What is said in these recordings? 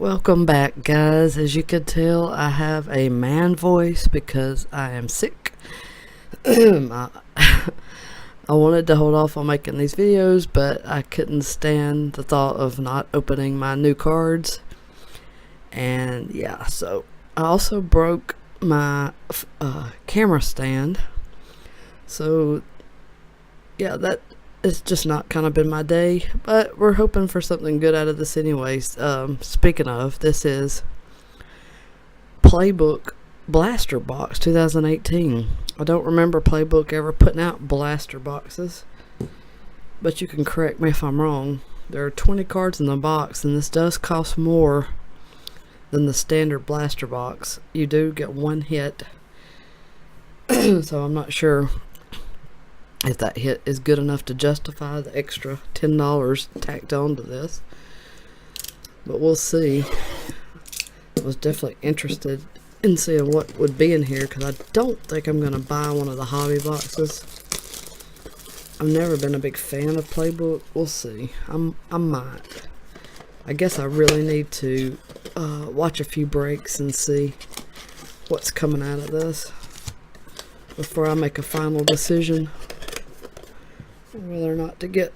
Welcome back, guys. As you can tell, I have a man voice because I am sick. I wanted to hold off on making these videos, but I couldn't stand the thought of not opening my new cards. And yeah, so I also broke my camera stand. So yeah, that it's just not kind of been my day, but we're hoping for something good out of this anyways. Speaking of, this is Playbook Blaster Box 2018. I don't remember Playbook ever putting out blaster boxes, but you can correct me if I'm wrong. There are 20 cards in the box, and this does cost more than the standard blaster box. You do get one hit, so I'm not sure if that hit is good enough to justify the extra $10 tacked on to this, but we'll see. I was definitely interested in seeing what would be in here because I don't think I'm going to buy one of the hobby boxes. I've never been a big fan of Playbook. We'll see. I might. I guess I really need to watch a few breaks and see what's coming out of this before I make a final decision whether or not to get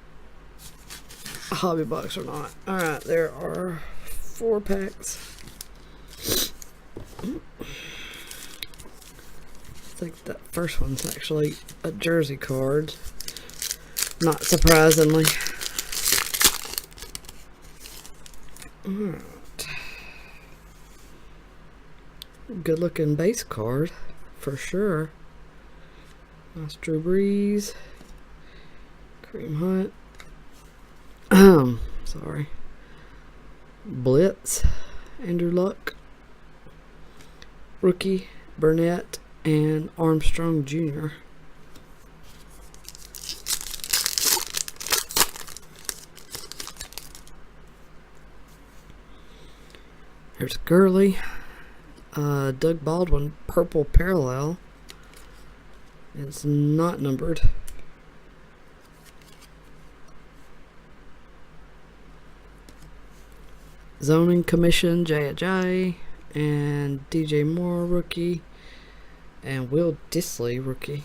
a hobby box or not. Alright, there are 4 packs. I think that first one's actually a jersey card, not surprisingly. Alright. Good looking base card for sure. Nice Drew Brees. Cream Hunt. Sorry. Blitz. Andrew Luck. Rookie. Burnett. And Armstrong Jr. There's Gurley. Doug Baldwin. Purple parallel. It's not numbered. Zoning Commission, Jay Ajayi, and DJ Moore, rookie, and Will Disley, rookie.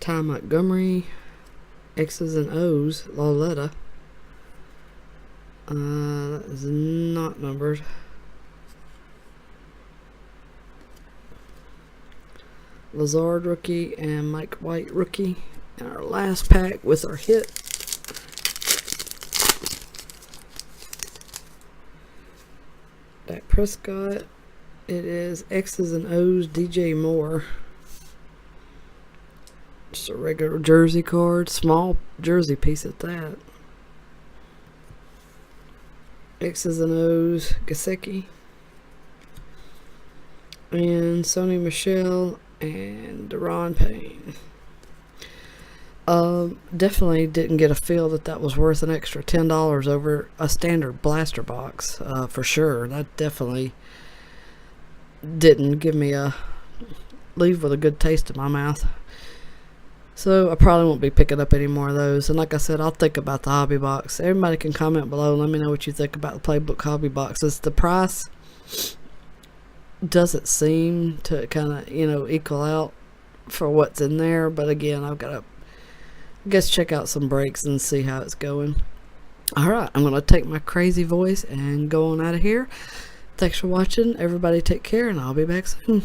Ty Montgomery, X's and O's, Lauletta. That is not numbered. Lazard rookie and Mike White rookie. And our last pack with our hit. Dak Prescott. It is X's and O's DJ Moore. Just a regular jersey card. Small jersey piece at that. X's and O's Gasecki. And Sony Michel and Deron Payne. Definitely didn't get a feel that was worth an extra $10 over a standard blaster box, for sure. That definitely didn't give me leave with a good taste in my mouth. So I probably won't be picking up any more of those. And like I said, I'll think about the hobby box. Everybody can comment below and let me know what you think about the Playbook hobby boxes. The price doesn't seem to kind of, equal out for what's in there. But again, I've got to, I guess, check out some breaks and see how it's going. Alright, I'm going to take my crazy voice and go on out of here. Thanks for watching. Everybody take care, and I'll be back soon.